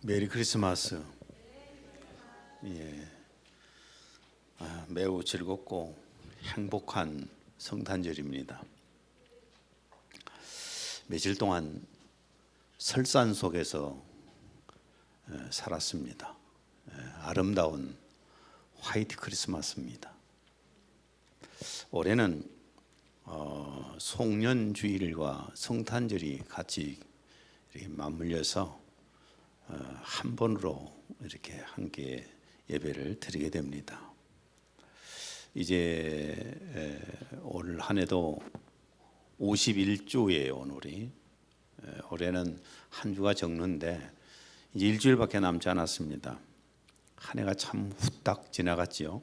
메리 크리스마스. 예, 매우 즐겁고 행복한 성탄절입니다. 며칠 동안 설산 속에서 살았습니다. 아름다운 화이트 크리스마스입니다. 올해는 송년주일과 성탄절이 같이 이렇게 맞물려서 한 번으로 이렇게 함께 예배를 드리게 됩니다. 이제 올 한 해도 51주예요. 오늘이 올해는 한 주가 적는데 이제 일주일밖에 남지 않았습니다. 한 해가 참 후딱 지나갔지요.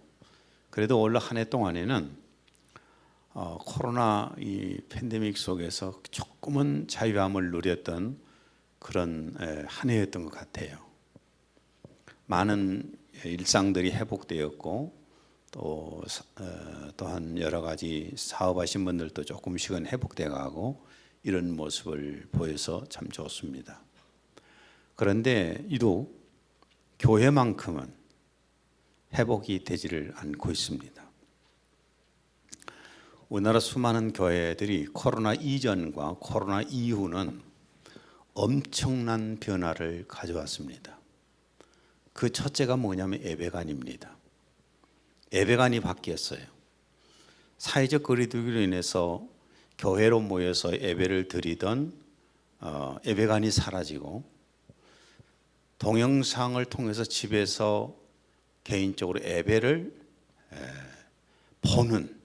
그래도 올 한 해 동안에는 코로나 이 팬데믹 속에서 조금은 자유함을 누렸던 그런 한 해였던 것 같아요. 많은 일상들이 회복되었고 또한 여러 가지 사업하신 분들도 조금씩은 회복되어 가고 이런 모습을 보여서 참 좋습니다. 그런데 유독 교회만큼은 회복이 되지를 않고 있습니다. 우리나라 수많은 교회들이 코로나 이전과 코로나 이후는 엄청난 변화를 가져왔습니다. 그 첫째가 뭐냐면 예배관입니다. 예배관이 바뀌었어요. 사회적 거리두기로 인해서 교회로 모여서 예배를 드리던 예배관이 사라지고 동영상을 통해서 집에서 개인적으로 예배를 보는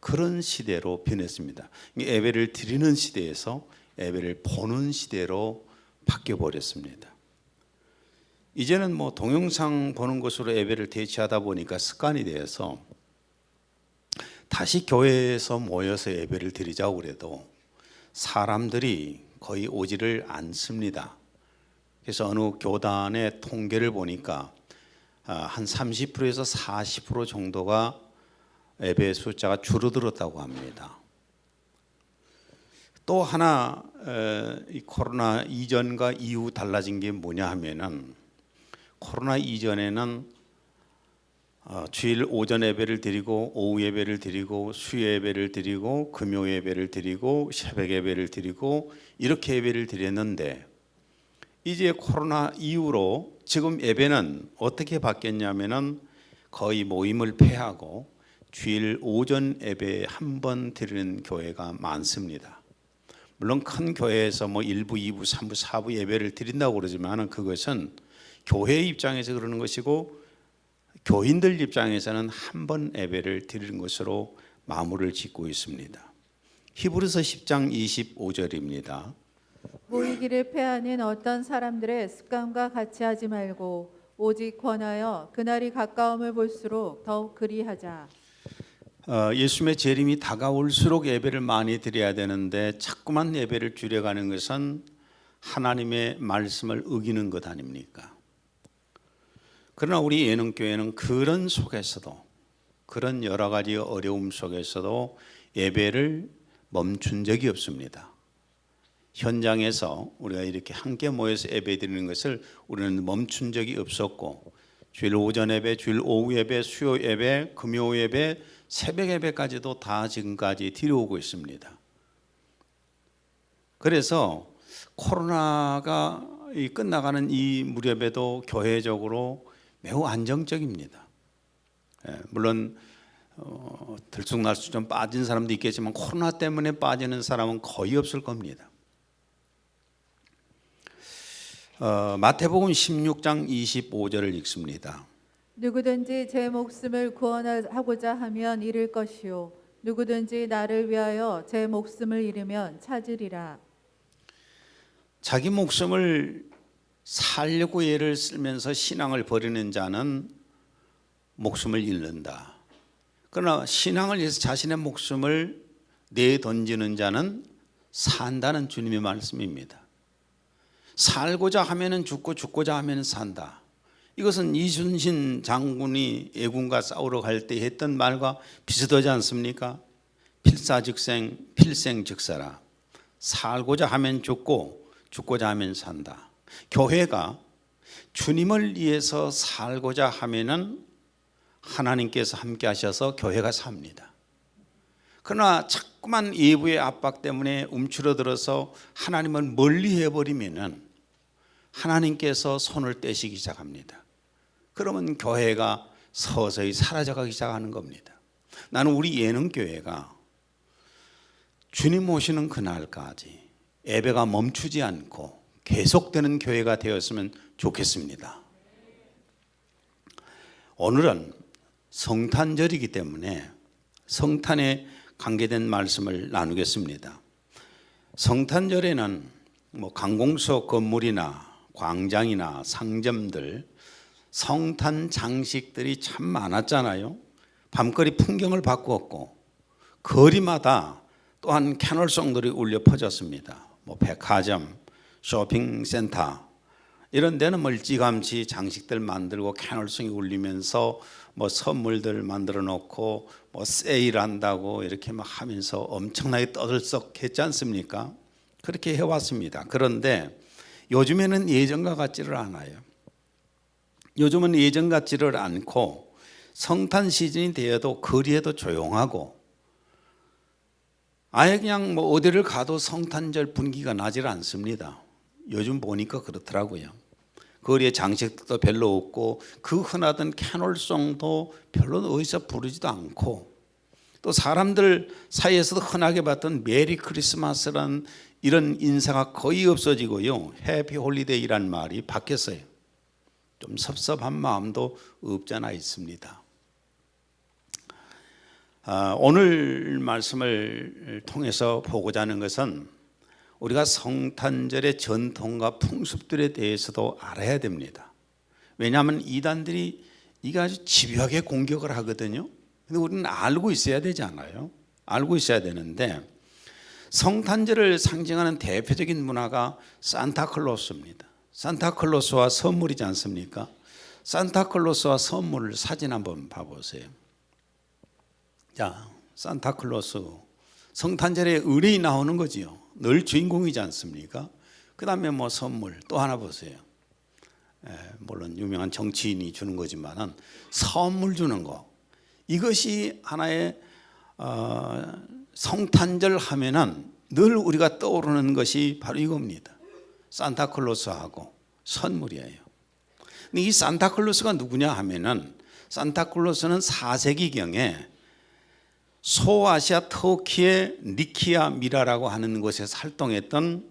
그런 시대로 변했습니다. 예배를 드리는 시대에서 예배를 보는 시대로 바뀌어 버렸습니다. 이제는 뭐 동영상 보는 것으로 예배를 대체하다 보니까 습관이 되어서 다시 교회에서 모여서 예배를 드리자고 그래도 사람들이 거의 오지를 않습니다. 그래서 어느 교단의 통계를 보니까 한 30%에서 40% 정도가 예배 숫자가 줄어들었다고 합니다. 또 하나 이 코로나 이전과 이후 달라진 게 뭐냐 하면은 코로나 이전에는 주일 오전 예배를 드리고 오후 예배를 드리고 수요 예배를 드리고 금요 예배를 드리고 새벽 예배를 드리고 이렇게 예배를 드렸는데 이제 코로나 이후로 지금 예배는 어떻게 바뀌었냐면은 거의 모임을 폐하고 주일 오전 예배 한 번 드리는 교회가 많습니다. 물론 큰 교회에서 뭐 1부, 2부, 3부, 4부 예배를 드린다고 그러지만 그것은 교회 입장에서 그러는 것이고 교인들 입장에서는 한 번 예배를 드리는 것으로 마무리를 짓고 있습니다. 히브리서 10장 25절입니다. 모이기를 패하는 어떤 사람들의 습관과 같이 하지 말고 오직 권하여 그날이 가까움을 볼수록 더욱 그리하자. 예수님의 재림이 다가올수록 예배를 많이 드려야 되는데 자꾸만 예배를 줄여가는 것은 하나님의 말씀을 어기는 것 아닙니까? 그러나 우리 예능교회는 그런 속에서도 그런 여러 가지 어려움 속에서도 예배를 멈춘 적이 없습니다. 현장에서 우리가 이렇게 함께 모여서 예배 드리는 것을 우리는 멈춘 적이 없었고 주일 오전 예배, 주일 오후 예배, 수요 예배, 금요 예배, 새벽 예배까지도 다 지금까지 드려오고 있습니다. 그래서 코로나가 끝나가는 이 무렵에도 교회적으로 매우 안정적입니다. 물론 들쑥날쑥 좀 빠진 사람도 있겠지만 코로나 때문에 빠지는 사람은 거의 없을 겁니다. 마태복음 16장 25절을 읽습니다. 누구든지 제 목숨을 구원하고자 하면 잃을 것이요 누구든지 나를 위하여 제 목숨을 잃으면 찾으리라. 자기 목숨을 살려고 애를 쓰면서 신앙을 버리는 자는 목숨을 잃는다. 그러나 신앙을 위해서 자신의 목숨을 내던지는 자는 산다는 주님의 말씀입니다. 살고자 하면은 죽고 죽고자 하면은 산다. 이것은 이순신 장군이 예군과 싸우러 갈 때 했던 말과 비슷하지 않습니까? 필사즉생, 필생즉사라. 살고자 하면 죽고 죽고자 하면 산다. 교회가 주님을 위해서 살고자 하면은 하나님께서 함께 하셔서 교회가 삽니다. 그러나 자꾸만 외부의 압박 때문에 움츠러들어서 하나님을 멀리 해버리면은 하나님께서 손을 떼시기 시작합니다. 그러면 교회가 서서히 사라져가기 시작하는 겁니다. 나는 우리 예능교회가 주님 오시는 그날까지 예배가 멈추지 않고 계속되는 교회가 되었으면 좋겠습니다. 오늘은 성탄절이기 때문에 성탄에 관계된 말씀을 나누겠습니다. 성탄절에는 관공서 건물이나 광장이나 상점들 성탄 장식들이 참 많았잖아요. 밤거리 풍경을 바꾸었고 거리마다 또한 캐널송들이 울려 퍼졌습니다. 백화점, 쇼핑센터 이런 데는 멀찌감치 장식들 만들고 캐널송이 울리면서 선물들 만들어 놓고 세일한다고 이렇게 막 하면서 엄청나게 떠들썩했지 않습니까? 그렇게 해왔습니다. 그런데 요즘에는 예전과 같지를 않아요. 요즘은 예전 같지를 않고 성탄 시즌이 되어도 거리에도 조용하고 아예 그냥 어디를 가도 성탄절 분위기가 나질 않습니다. 요즘 보니까 그렇더라고요. 거리에 장식도 별로 없고 그 흔하던 캐롤송도 별로 어디서 부르지도 않고 또 사람들 사이에서도 흔하게 봤던 메리 크리스마스란 이런 인사가 거의 없어지고요. 해피 홀리데이란 말이 바뀌었어요. 좀 섭섭한 마음도 없잖아 있습니다. 오늘 말씀을 통해서 보고자 하는 것은 우리가 성탄절의 전통과 풍습들에 대해서도 알아야 됩니다. 왜냐하면 이단들이 이게 아주 집요하게 공격을 하거든요. 근데 우리는 알고 있어야 되지 않아요? 알고 있어야 되는데 성탄절을 상징하는 대표적인 문화가 산타클로스입니다. 산타클로스와 선물이지 않습니까? 산타클로스와 선물 사진 한번 봐보세요. 자, 산타클로스 성탄절에 의뢰이 나오는 거지요. 늘 주인공이지 않습니까? 그 다음에 선물 또 하나 보세요. 물론 유명한 정치인이 주는 거지만은 선물 주는 거 이것이 하나의 성탄절 하면은 늘 우리가 떠오르는 것이 바로 이겁니다. 산타클로스하고 선물이에요. 근데 이 산타클로스가 누구냐 하면은 산타클로스는 4세기경에 소아시아 터키의 니키아 미라라고 하는 곳에서 활동했던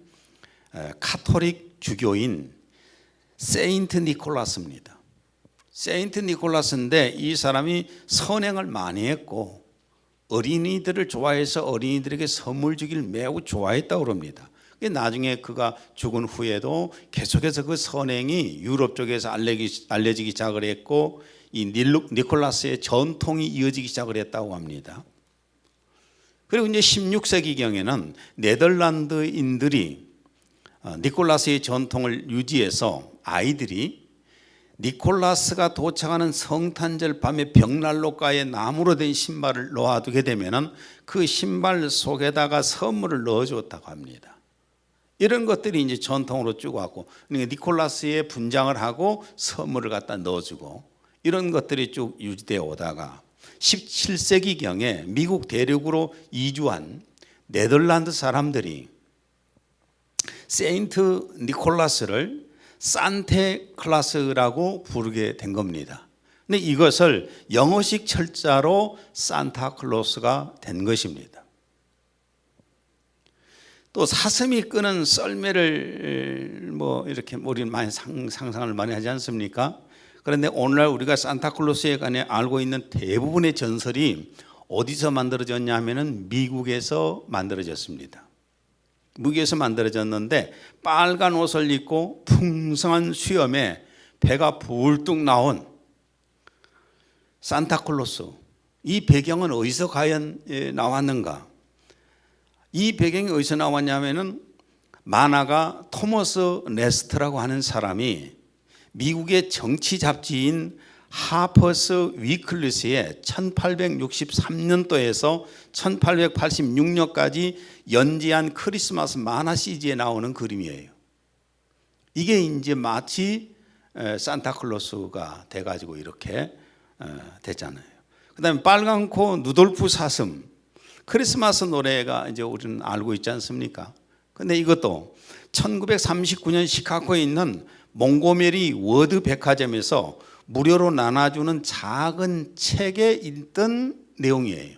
카톨릭 주교인 세인트 니콜라스입니다. 세인트 니콜라스인데 이 사람이 선행을 많이 했고 어린이들을 좋아해서 어린이들에게 선물 주기를 매우 좋아했다고 합니다. 나중에 그가 죽은 후에도 계속해서 그 선행이 유럽 쪽에서 알려지기 시작을 했고 이 니콜라스의 전통이 이어지기 시작을 했다고 합니다. 그리고 이제 16세기경에는 네덜란드인들이 니콜라스의 전통을 유지해서 아이들이 니콜라스가 도착하는 성탄절 밤에 벽난로가에 나무로 된 신발을 놓아두게 되면 그 신발 속에다가 선물을 넣어줬다고 합니다. 이런 것들이 이제 전통으로 쭉 왔고, 그러니까 니콜라스의 분장을 하고 선물을 갖다 넣어주고 이런 것들이 쭉 유지되어 오다가 17세기경에 미국 대륙으로 이주한 네덜란드 사람들이 세인트 니콜라스를 산테클라스라고 부르게 된 겁니다. 근데 이것을 영어식 철자로 산타클로스가 된 것입니다. 또 사슴이 끄는 썰매를 이렇게 우리는 많이 상상을 많이 하지 않습니까? 그런데 오늘날 우리가 산타클로스에 관해 알고 있는 대부분의 전설이 어디서 만들어졌냐 하면은 미국에서 만들어졌습니다. 미국에서 만들어졌는데 빨간 옷을 입고 풍성한 수염에 배가 불뚝 나온 산타클로스, 이 배경은 어디서 과연 나왔는가? 이 배경이 어디서 나왔냐면은 만화가 토머스 네스트라고 하는 사람이 미국의 정치 잡지인 하퍼스 위클리스에 1863년도에서 1886년까지 연재한 크리스마스 만화 시리즈에 나오는 그림이에요. 이게 이제 마치 산타클로스가 돼가지고 이렇게 됐잖아요. 그다음에 빨간 코 누돌프 사슴, 크리스마스 노래가 이제 우리는 알고 있지 않습니까? 근데 이것도 1939년 시카고에 있는 몽고메리 워드 백화점에서 무료로 나눠주는 작은 책에 있던 내용이에요.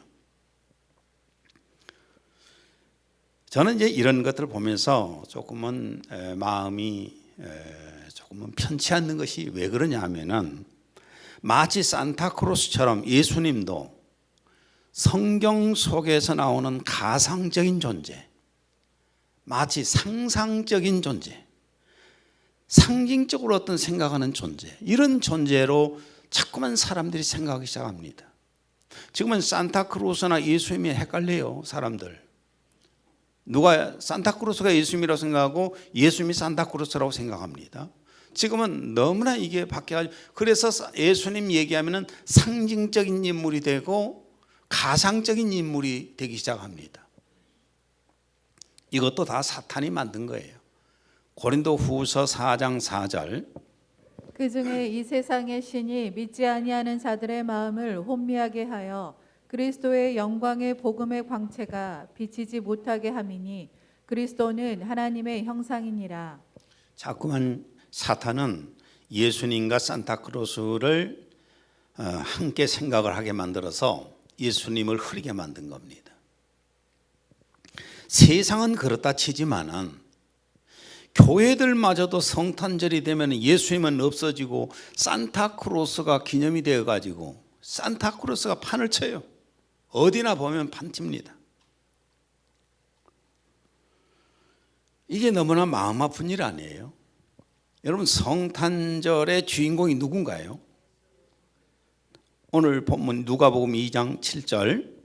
저는 이제 이런 것들을 보면서 조금은 마음이 조금은 편치 않는 것이 왜 그러냐 하면은 마치 산타크로스처럼 예수님도 성경 속에서 나오는 가상적인 존재, 마치 상상적인 존재, 상징적으로 어떤 생각하는 존재, 이런 존재로 자꾸만 사람들이 생각하기 시작합니다. 지금은 산타크로스나 예수님이 헷갈려요, 사람들. 누가 산타크로스가 예수님이라고 생각하고 예수님이 산타크로스라고 생각합니다. 지금은 너무나 이게 바뀌어가지고, 그래서 예수님 얘기하면은 상징적인 인물이 되고 가상적인 인물이 되기 시작합니다. 이것도 다 사탄이 만든 거예요. 고린도 후서 4장 4절, 그 중에 이 세상의 신이 믿지 아니하는 자들의 마음을 혼미하게 하여 그리스도의 영광의 복음의 광채가 비치지 못하게 함이니 그리스도는 하나님의 형상이니라. 자꾸만 사탄은 예수님과 산타크로스를 함께 생각을 하게 만들어서 예수님을 흐리게 만든 겁니다. 세상은 그렇다 치지만은 교회들마저도 성탄절이 되면 예수님은 없어지고 산타크로스가 기념이 되어 가지고 산타크로스가 판을 쳐요. 어디나 보면 판칩니다. 이게 너무나 마음 아픈 일 아니에요? 여러분, 성탄절의 주인공이 누군가요? 오늘 본문 누가복음 2장 7절,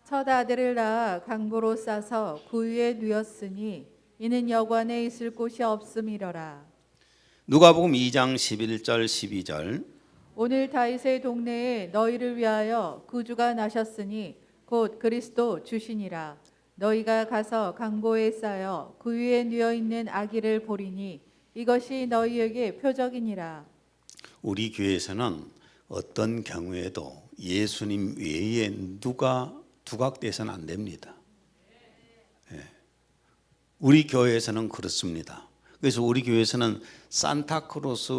첫 아들을 낳아 강보로 싸서 구유에 누였으니 이는 여관에 있을 곳이 없음이러라. 누가복음 2장 11절 12절, 오늘 다윗의 동네에 너희를 위하여 구주가 나셨으니 곧 그리스도 주시니라. 너희가 가서 강보에 싸여 구유에 누워 있는 아기를 보리니 이것이 너희에게 표적이니라. 우리 교회에서는 어떤 경우에도 예수님 외에 누가 두각돼서는 안 됩니다. 우리 교회에서는 그렇습니다. 그래서 우리 교회에서는 산타크로스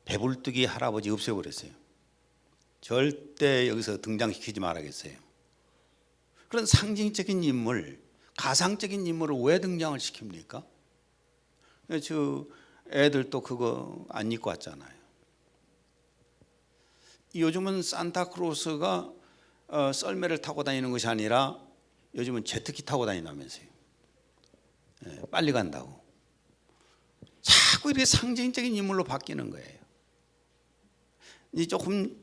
배불뚝이 할아버지 없애버렸어요. 절대 여기서 등장시키지 말아야겠어요. 그런 상징적인 인물, 가상적인 인물을 왜 등장을 시킵니까? 저 애들도 그거 안 입고 왔잖아요. 요즘은 산타크로스가 썰매를 타고 다니는 것이 아니라 요즘은 제트기 타고 다닌다면서요. 빨리 간다고. 자꾸 이렇게 상징적인 인물로 바뀌는 거예요. 이 조금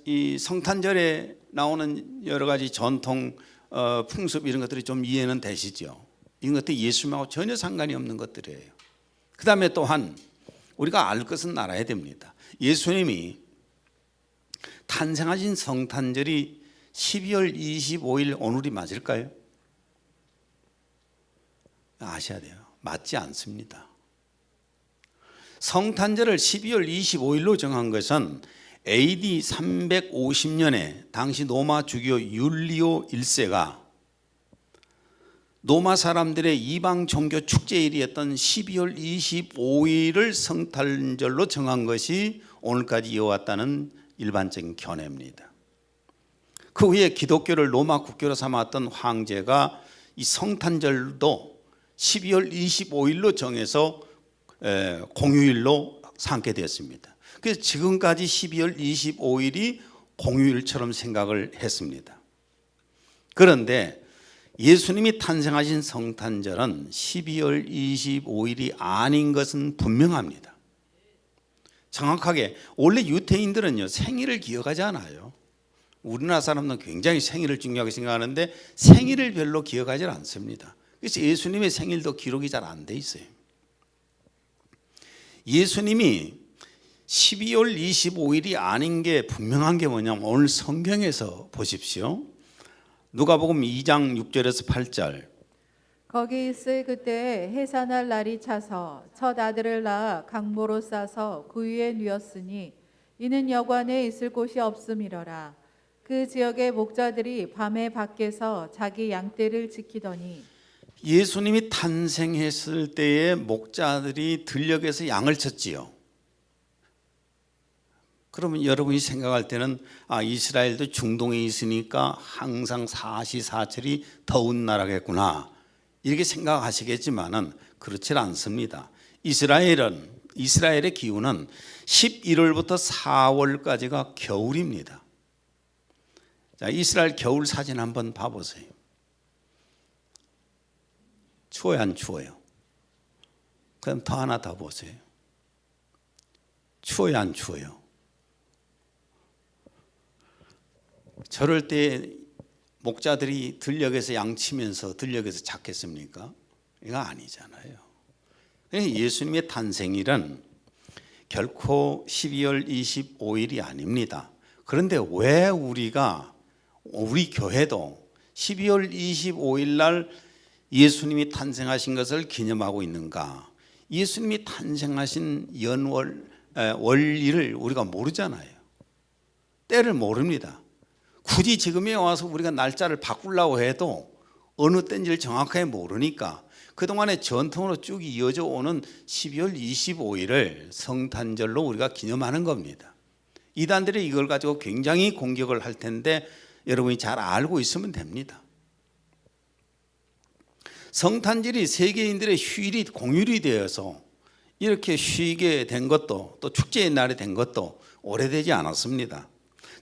이 성탄절에 나오는 여러 가지 전통 풍습 이런 것들이 좀 이해는 되시죠? 이런 것들이 예수님하고 전혀 상관이 없는 것들이에요. 그 다음에 또한 우리가 알 것은 알아야 됩니다. 예수님이 탄생하신 성탄절이 12월 25일 오늘이 맞을까요? 아셔야 돼요. 맞지 않습니다. 성탄절을 12월 25일로 정한 것은 AD 350년에 당시 로마 주교 율리오 1세가 로마 사람들의 이방 종교 축제일이었던 12월 25일을 성탄절로 정한 것이 오늘까지 이어왔다는 일반적인 견해입니다. 그 후에 기독교를 로마 국교로 삼았던 황제가 이 성탄절도 12월 25일로 정해서 공휴일로 삼게 되었습니다. 그래서 지금까지 12월 25일이 공휴일처럼 생각을 했습니다. 그런데 예수님이 탄생하신 성탄절은 12월 25일이 아닌 것은 분명합니다. 정확하게 원래 유대인들은요 생일을 기억하지 않아요. 우리나라 사람들은 굉장히 생일을 중요하게 생각하는데 생일을 별로 기억하지 않습니다. 그래서 예수님의 생일도 기록이 잘 안 돼 있어요. 예수님이 12월 25일이 아닌 게 분명한 게 뭐냐면 오늘 성경에서 보십시오. 누가복음 2장 6절에서 8절. 거기 있을 그때에 해산할 날이 차서 첫 아들을 낳아 강모로 싸서 그 위에 누웠으니 이는 여관에 있을 곳이 없음이러라. 그 지역의 목자들이 밤에 밖에서 자기 양떼를 지키더니 예수님이 탄생했을 때에 목자들이 들녘에서 양을 쳤지요. 그러면 여러분이 생각할 때는 이스라엘도 중동에 있으니까 항상 사시사철이 더운 나라겠구나 이렇게 생각하시겠지만은 그렇지 않습니다. 이스라엘의 기후는 11월부터 4월까지가 겨울입니다. 자, 이스라엘 겨울 사진 한번 봐보세요. 추워요, 안 추워요? 그럼 더 하나 더 보세요. 추워요, 안 추워요? 저럴 때 목자들이 들녘에서 양치면서 들녘에서 잤겠습니까? 이거 아니잖아요. 예수님의 탄생일은 결코 12월 25일이 아닙니다. 그런데 왜 우리 교회도 12월 25일 날 예수님이 탄생하신 것을 기념하고 있는가? 예수님이 탄생하신 원리를 우리가 모르잖아요. 때를 모릅니다. 굳이 지금에 와서 우리가 날짜를 바꾸려고 해도 어느 때인지를 정확하게 모르니까 그동안의 전통으로 쭉 이어져 오는 12월 25일을 성탄절로 우리가 기념하는 겁니다. 이단들이 이걸 가지고 굉장히 공격을 할 텐데 여러분이 잘 알고 있으면 됩니다. 성탄절이 세계인들의 휴일이 공휴일이 되어서 이렇게 쉬게 된 것도 또 축제의 날이 된 것도 오래되지 않았습니다.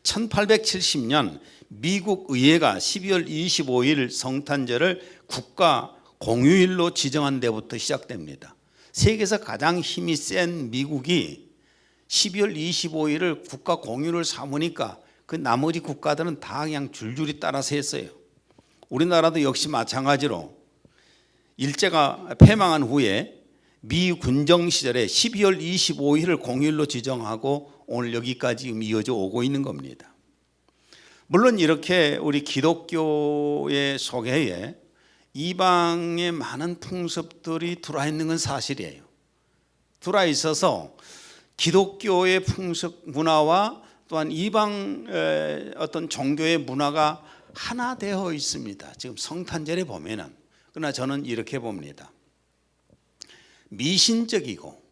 1870년 미국 의회가 12월 25일 성탄절을 국가 공휴일로 지정한 데부터 시작됩니다. 세계에서 가장 힘이 센 미국이 12월 25일을 국가 공휴일을 삼으니까 그 나머지 국가들은 다 그냥 줄줄이 따라서 했어요. 우리나라도 역시 마찬가지로 일제가 패망한 후에 미 군정 시절에 12월 25일을 공휴일로 지정하고 오늘 여기까지 이어져 오고 있는 겁니다. 물론 이렇게 우리 기독교의 속에 이방의 많은 풍습들이 들어와 있는 건 사실이에요. 들어와 있어서 기독교의 풍습 문화와 또한 이방 어떤 종교의 문화가 하나 되어 있습니다. 지금 성탄절에 보면은. 그러나 저는 이렇게 봅니다. 미신적이고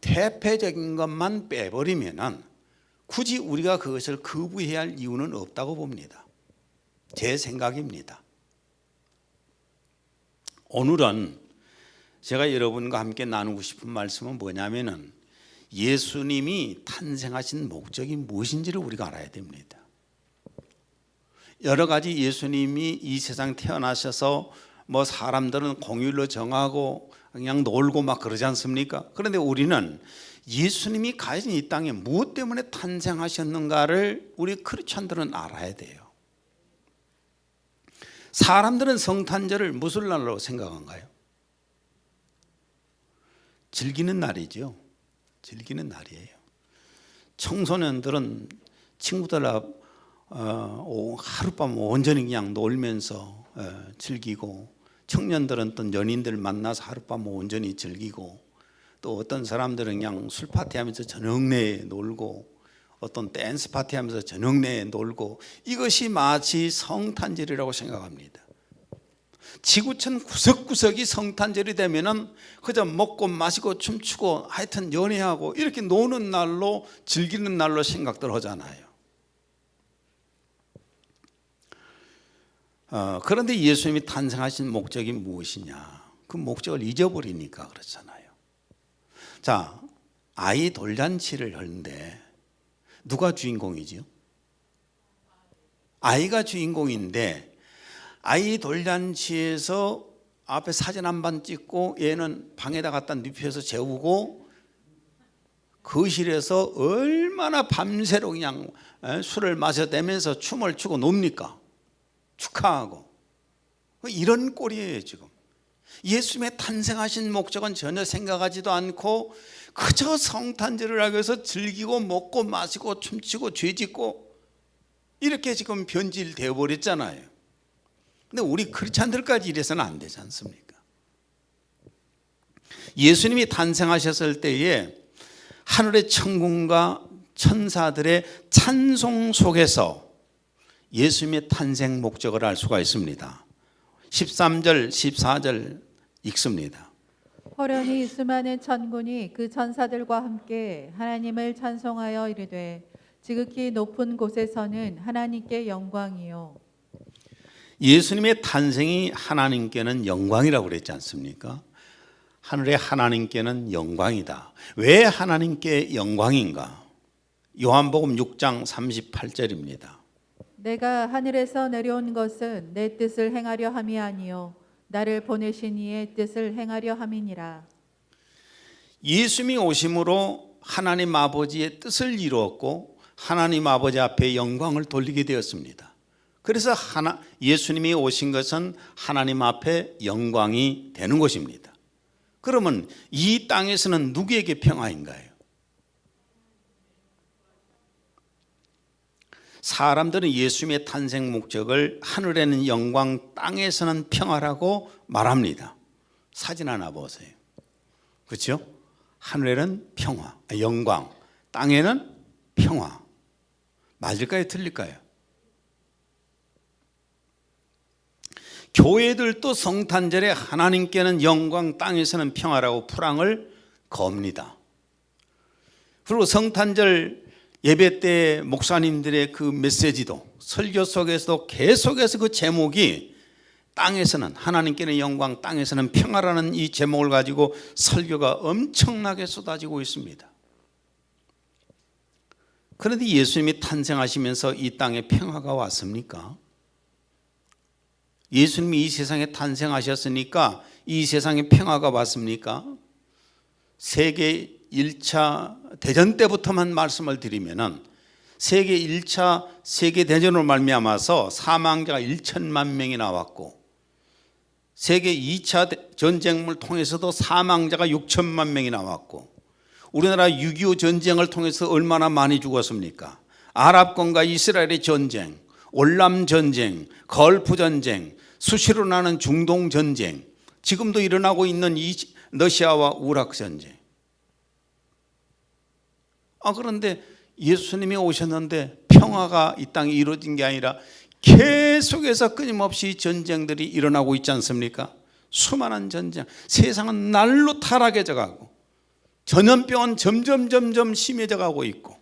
퇴폐적인 것만 빼버리면은 굳이 우리가 그것을 거부해야 할 이유는 없다고 봅니다. 제 생각입니다. 오늘은 제가 여러분과 함께 나누고 싶은 말씀은 뭐냐면은 예수님이 탄생하신 목적이 무엇인지를 우리가 알아야 됩니다. 여러 가지 예수님이 이 세상 태어나셔서 사람들은 공휴일로 정하고 그냥 놀고 막 그러지 않습니까? 그런데 우리는 예수님이 가진 이 땅에 무엇 때문에 탄생하셨는가를 우리 크리스찬들은 알아야 돼요. 사람들은 성탄절을 무슨 날로 생각한가요? 즐기는 날이죠. 즐기는 날이에요. 청소년들은 친구들 하룻밤 온전히 그냥 놀면서 즐기고, 청년들은 또 연인들 만나서 하룻밤 온전히 즐기고, 또 어떤 사람들은 그냥 술 파티하면서 저녁 내에 놀고, 어떤 댄스 파티하면서 저녁 내에 놀고, 이것이 마치 성탄절이라고 생각합니다. 지구촌 구석구석이 성탄절이 되면은 그저 먹고 마시고 춤추고 하여튼 연애하고 이렇게 노는 날로, 즐기는 날로 생각들 하잖아요. 그런데 예수님이 탄생하신 목적이 무엇이냐? 그 목적을 잊어버리니까 그렇잖아요. 자, 아이 돌잔치를 하는데 누가 주인공이죠? 아이가 주인공인데, 아이 돌잔치에서 앞에 사진 한 번 찍고 얘는 방에다 갖다 눕혀서 재우고, 거실에서 얼마나 밤새로 그냥 술을 마셔대면서 춤을 추고 놉니까? 축하하고. 이런 꼴이에요 지금. 예수님의 탄생하신 목적은 전혀 생각하지도 않고 그저 성탄절을 하기 위해서 즐기고 먹고 마시고 춤추고 죄짓고 이렇게 지금 변질되어 버렸잖아요. 근데 우리 크리스찬들까지 이래서는 안 되지 않습니까? 예수님이 탄생하셨을 때에 하늘의 천군과 천사들의 찬송 속에서 예수님의 탄생 목적을 알 수가 있습니다. 13절, 14절 읽습니다. 호련히 수많은 천군이 그 천사들과 함께 하나님을 찬송하여 이르되 지극히 높은 곳에서는 하나님께 영광이요. 예수님의 탄생이 하나님께는 영광이라고 그랬지 않습니까? 하늘의 하나님께는 영광이다. 왜 하나님께 영광인가? 요한복음 6장 38절입니다. 내가 하늘에서 내려온 것은 내 뜻을 행하려 함이 아니요 나를 보내신 이의 뜻을 행하려 함이니라. 예수님이 오심으로 하나님 아버지의 뜻을 이루었고 하나님 아버지 앞에 영광을 돌리게 되었습니다. 그래서 예수님이 오신 것은 하나님 앞에 영광이 되는 것입니다. 그러면 이 땅에서는 누구에게 평화인가요? 사람들은 예수님의 탄생 목적을 하늘에는 영광, 땅에서는 평화라고 말합니다. 사진 하나 보세요. 그렇죠? 하늘에는 평화, 영광, 땅에는 평화. 맞을까요? 틀릴까요? 교회들도 성탄절에 하나님께는 영광, 땅에서는 평화라고 풀앙을 겁니다. 그리고 성탄절 예배 때 목사님들의 그 메시지도 설교 속에서도 계속해서 그 제목이 땅에서는 하나님께는 영광, 땅에서는 평화라는 이 제목을 가지고 설교가 엄청나게 쏟아지고 있습니다. 그런데 예수님이 탄생하시면서 이 땅에 평화가 왔습니까? 예수님이 이 세상에 탄생하셨으니까 이 세상에 평화가 왔습니까? 세계 1차 대전 때부터만 말씀을 드리면은 세계 1차 세계대전으로 말미암아서 사망자가 1천만 명이 나왔고 세계 2차 전쟁을 통해서도 사망자가 6천만 명이 나왔고 우리나라 6.25 전쟁을 통해서 얼마나 많이 죽었습니까? 아랍권과 이스라엘의 전쟁, 월남 전쟁, 걸프 전쟁, 수시로 나는 중동 전쟁, 지금도 일어나고 있는 이 러시아와 우락 전쟁. 그런데 예수님이 오셨는데 평화가 이 땅에 이루어진 게 아니라 계속해서 끊임없이 전쟁들이 일어나고 있지 않습니까? 수많은 전쟁, 세상은 날로 타락해져 가고 전염병은 점점 심해져 가고 있고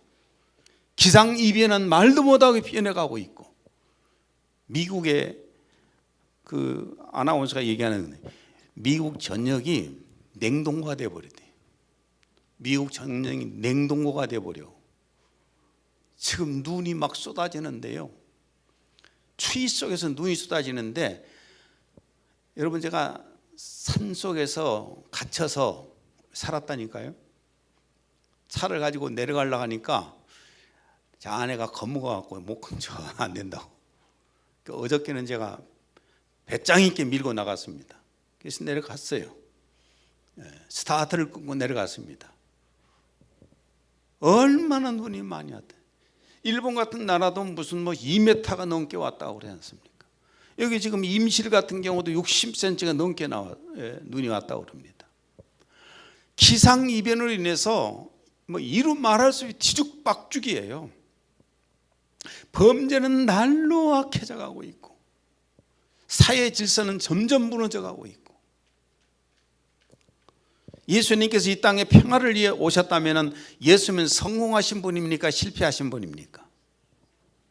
기상이변은 말도 못하게 변해가고 있고 미국의 그 아나운서가 얘기하는 미국 전역이 냉동고가 돼버렸대. 미국 전역이 냉동고가 돼버려. 지금 눈이 막 쏟아지는데요. 추위 속에서 눈이 쏟아지는데 여러분 제가 산 속에서 갇혀서 살았다니까요. 차를 가지고 내려가려고 하니까 제 아내가 겁먹어갖고 못 건져 안 된다고. 어저께는 제가 배짱 있게 밀고 나갔습니다. 그래서 내려갔어요. 스타트를 끊고 내려갔습니다. 얼마나 눈이 많이 왔대. 일본 같은 나라도 무슨 2m가 넘게 왔다고 그러지 않습니까? 여기 지금 임실 같은 경우도 60cm가 넘게 눈이 왔다고 그럽니다. 기상이변으로 인해서 이루 말할 수 없이 뒤죽박죽이에요. 범죄는 날로 악해져 가고 있고 사회 질서는 점점 무너져 가고 있고 예수님께서 이 땅에 평화를 위해 오셨다면 예수님은 성공하신 분입니까? 실패하신 분입니까?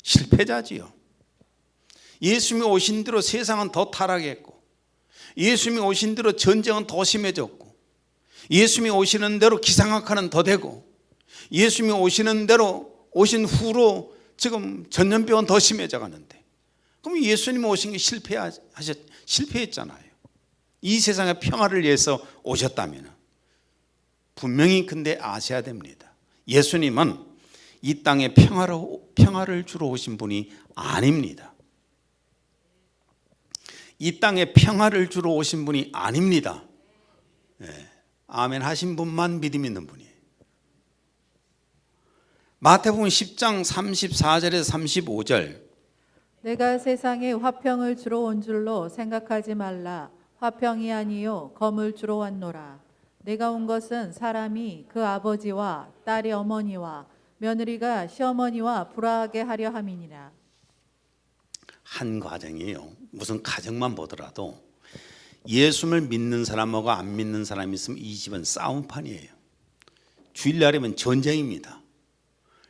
실패자지요. 예수님이 오신 대로 세상은 더 타락했고 예수님이 오신 대로 전쟁은 더 심해졌고 예수님이 오시는 대로 기상악화는 더 되고 예수님이 오시는 대로 오신 후로 지금 전염병은 더 심해져 가는데 그럼 예수님 오신 게 실패했잖아요. 이 세상의 평화를 위해서 오셨다면 분명히 근데 아셔야 됩니다. 예수님은 이 땅에 평화를 주러 오신 분이 아닙니다. 이 땅에 평화를 주러 오신 분이 아닙니다. 아멘 하신 분만 믿음 있는 분이에요. 마태복음 10장 34절에서 35절 내가 세상에 화평을 주러 온 줄로 생각하지 말라. 화평이 아니요 검을 주러 왔노라. 내가 온 것은 사람이 그 아버지와 딸이 어머니와 며느리가 시어머니와 불화하게 하려 함이니라. 한 가정이에요. 무슨 가정만 보더라도 예수를 믿는 사람하고 안 믿는 사람이 있으면 이 집은 싸움판이에요. 주일날이면 전쟁입니다.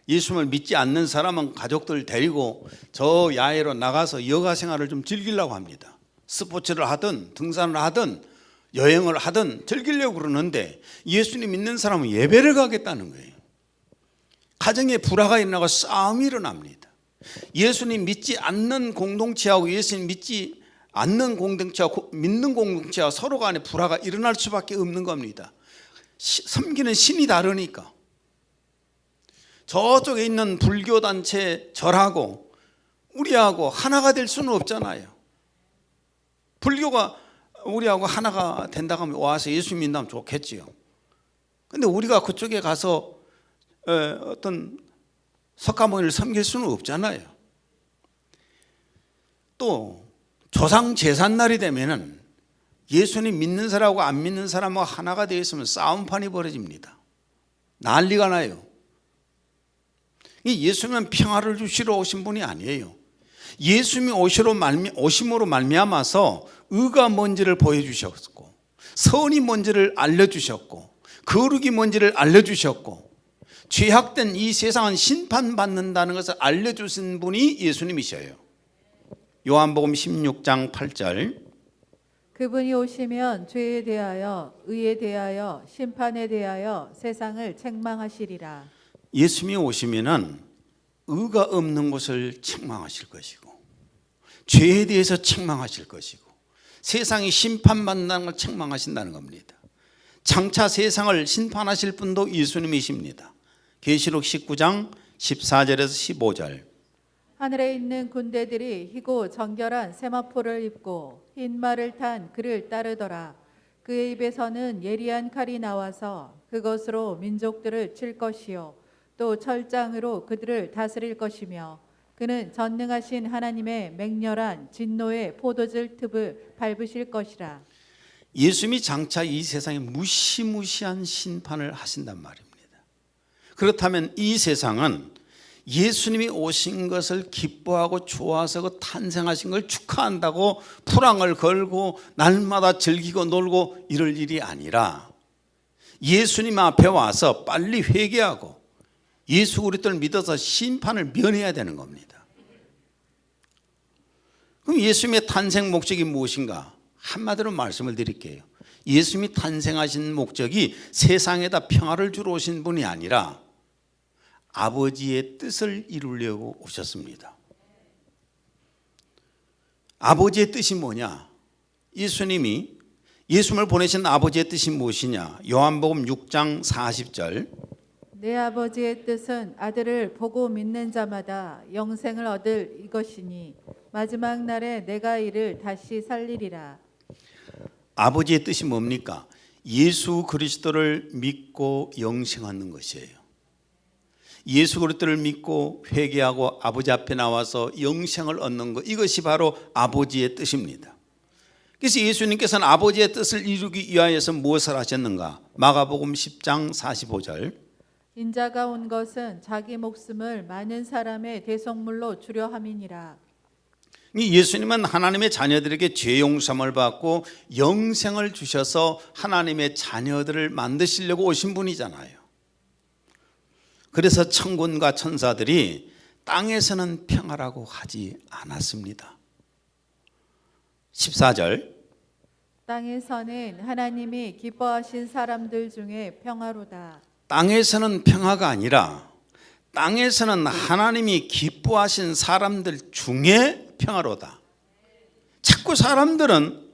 예수를 믿지 않는 사람은 가족들 데리고 저 야외로 나가서 여가 생활을 좀 즐기려고 합니다. 스포츠를 하든 등산을 하든 여행을 하든 즐기려고 그러는데 예수님 믿는 사람은 예배를 가겠다는 거예요. 가정에 불화가 일어나고 싸움이 일어납니다. 예수님 믿지 않는 공동체하고 예수님 믿지 않는 공동체와 믿는 공동체와 서로 간에 불화가 일어날 수밖에 없는 겁니다. 섬기는 신이 다르니까. 저쪽에 있는 불교 단체 절하고 우리하고 하나가 될 수는 없잖아요. 불교가 우리하고 하나가 된다고 하면 와서 예수 믿는다면 좋겠지요. 근데 우리가 그쪽에 가서 어떤 석가모니를 섬길 수는 없잖아요. 또 조상 제삿날이 되면은 예수님 믿는 사람하고 안 믿는 사람하고 하나가 되어 있으면 싸움판이 벌어집니다. 난리가 나요. 예수님은 평화를 주시러 오신 분이 아니에요. 예수님이 오심으로 말미암아서 의가 뭔지를 보여주셨고 선이 뭔지를 알려주셨고 거룩이 뭔지를 알려주셨고 죄악된 이 세상은 심판받는다는 것을 알려주신 분이 예수님이셔요. 요한복음 16장 8절 그분이 오시면 죄에 대하여 의에 대하여 심판에 대하여 세상을 책망하시리라. 예수님이 오시면은 의가 없는 것을 책망하실 것이고 죄에 대해서 책망하실 것이고 세상이 심판받는다는 걸 책망하신다는 겁니다. 장차 세상을 심판하실 분도 예수님이십니다. 계시록 19장 14절에서 15절 하늘에 있는 군대들이 희고 정결한 세마포를 입고 흰 말을 탄 그를 따르더라. 그의 입에서는 예리한 칼이 나와서 그것으로 민족들을 칠 것이요 또 철장으로 그들을 다스릴 것이며 그는 전능하신 하나님의 맹렬한 진노의 포도즙 즙을 밟으실 것이라. 예수님이 장차 이 세상에 무시무시한 심판을 하신단 말입니다. 그렇다면 이 세상은 예수님이 오신 것을 기뻐하고 좋아서 그 탄생하신 걸 축하한다고 풀앙을 걸고 날마다 즐기고 놀고 이럴 일이 아니라 예수님 앞에 와서 빨리 회개하고 예수 그리스도를 믿어서 심판을 면해야 되는 겁니다. 그럼 예수님의 탄생 목적이 무엇인가? 한마디로 말씀을 드릴게요. 예수님이 탄생하신 목적이 세상에다 평화를 주러 오신 분이 아니라 아버지의 뜻을 이루려고 오셨습니다. 아버지의 뜻이 뭐냐? 예수님을 보내신 아버지의 뜻이 무엇이냐? 요한복음 6장 40절 내 아버지의 뜻은 아들을 보고 믿는 자마다 영생을 얻을 이것이니 마지막 날에 내가 이를 다시 살리리라. 아버지의 뜻이 뭡니까? 예수 그리스도를 믿고 영생하는 것이에요. 예수 그리스도를 믿고 회개하고 아버지 앞에 나와서 영생을 얻는 것, 이것이 바로 아버지의 뜻입니다. 그래서 예수님께서는 아버지의 뜻을 이루기 위하여서 무엇을 하셨는가? 마가복음 10장 45절 인자가 온 것은 자기 목숨을 많은 사람의 대속물로 주려 함이니라. 예수님은 하나님의 자녀들에게 죄 용서함을 받고 영생을 주셔서 하나님의 자녀들을 만드시려고 오신 분이잖아요. 그래서 천군과 천사들이 땅에서는 평화라고 하지 않았습니다. 14절 땅에서는 하나님이 기뻐하신 사람들 중에 평화로다. 땅에서는 평화가 아니라 땅에서는 하나님이 기뻐하신 사람들 중에 평화로다. 자꾸 사람들은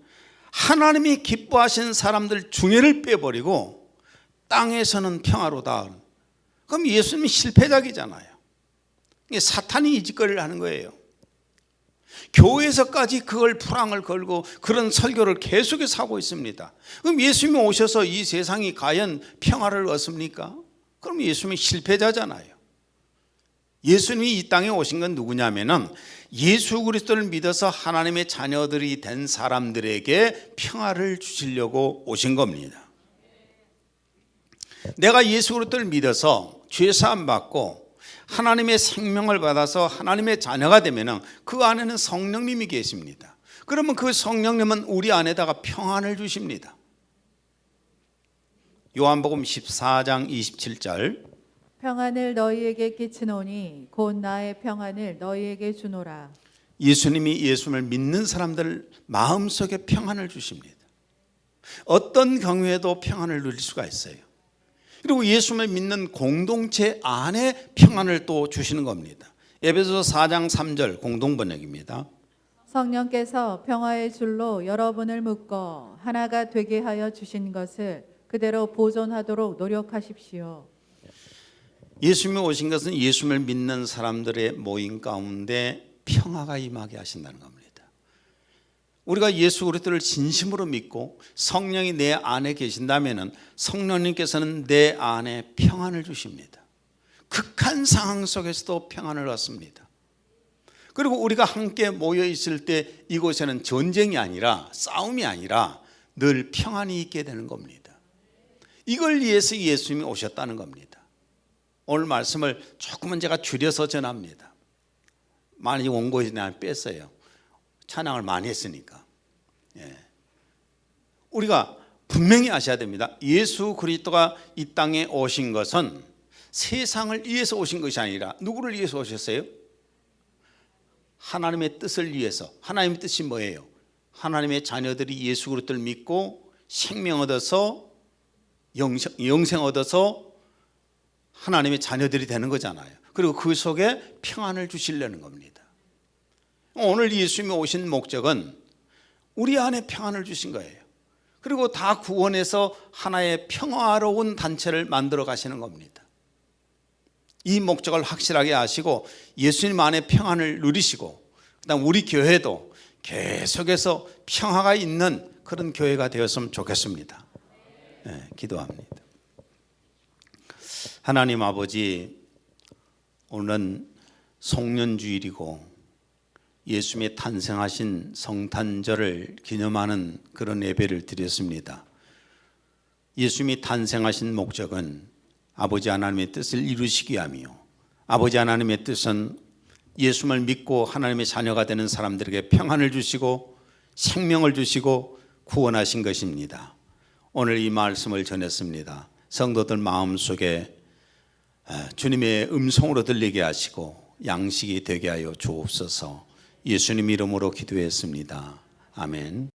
하나님이 기뻐하신 사람들 중에를 빼버리고 땅에서는 평화로다. 그럼 예수님이 실패작이잖아요. 사탄이 이 짓거리를 하는 거예요. 교회에서까지 그걸 풀앙을 걸고 그런 설교를 계속해서 하고 있습니다. 그럼 예수님이 오셔서 이 세상이 과연 평화를 얻습니까? 그럼 예수님이 실패자잖아요. 예수님이 이 땅에 오신 건 누구냐면은 예수 그리스도를 믿어서 하나님의 자녀들이 된 사람들에게 평화를 주시려고 오신 겁니다. 내가 예수 그리스도를 믿어서 죄 사함 받고 하나님의 생명을 받아서 하나님의 자녀가 되면 그 안에는 성령님이 계십니다. 그러면 그 성령님은 우리 안에다가 평안을 주십니다. 요한복음 14장 27절 평안을 너희에게 끼치노니 곧 나의 평안을 너희에게 주노라. 예수님이 예수를 믿는 사람들 마음속에 평안을 주십니다. 어떤 경우에도 평안을 누릴 수가 있어요. 그리고 예수를 믿는 공동체 안에 평안을 또 주시는 겁니다. 에베소서 4장 3절 공동번역입니다. 성령께서 평화의 줄로 여러분을 묶어 하나가 되게 하여 주신 것을 그대로 보존하도록 노력하십시오. 예수님이 오신 것은 예수를 믿는 사람들의 모임 가운데 평화가 임하게 하신다는 겁니다. 우리가 예수 그리스도를 진심으로 믿고 성령이 내 안에 계신다면 성령님께서는 내 안에 평안을 주십니다. 극한 상황 속에서도 평안을 얻습니다. 그리고 우리가 함께 모여 있을 때 이곳에는 전쟁이 아니라 싸움이 아니라 늘 평안이 있게 되는 겁니다. 이걸 위해서 예수님이 오셨다는 겁니다. 오늘 말씀을 조금은 제가 줄여서 전합니다. 많이 원고에서 내가 뺐어요. 찬양을 많이 했으니까. 우리가 분명히 아셔야 됩니다. 예수 그리스도가 이 땅에 오신 것은 세상을 위해서 오신 것이 아니라 누구를 위해서 오셨어요? 하나님의 뜻을 위해서. 하나님의 뜻이 뭐예요? 하나님의 자녀들이 예수 그리스도를 믿고 생명 얻어서 영생 얻어서 하나님의 자녀들이 되는 거잖아요. 그리고 그 속에 평안을 주시려는 겁니다. 오늘 예수님이 오신 목적은 우리 안에 평안을 주신 거예요. 그리고 다 구원해서 하나의 평화로운 단체를 만들어 가시는 겁니다. 이 목적을 확실하게 아시고 예수님 안에 평안을 누리시고 그다음 우리 교회도 계속해서 평화가 있는 그런 교회가 되었으면 좋겠습니다. 기도합니다. 하나님 아버지, 오늘은 송년주일이고 예수님의 탄생하신 성탄절을 기념하는 그런 예배를 드렸습니다. 예수님이 탄생하신 목적은 아버지 하나님의 뜻을 이루시기 위함이요, 아버지 하나님의 뜻은 예수를 믿고 하나님의 자녀가 되는 사람들에게 평안을 주시고 생명을 주시고 구원하신 것입니다. 오늘 이 말씀을 전했습니다. 성도들 마음속에 주님의 음성으로 들리게 하시고 양식이 되게 하여 주옵소서. 예수님 이름으로 기도했습니다. 아멘.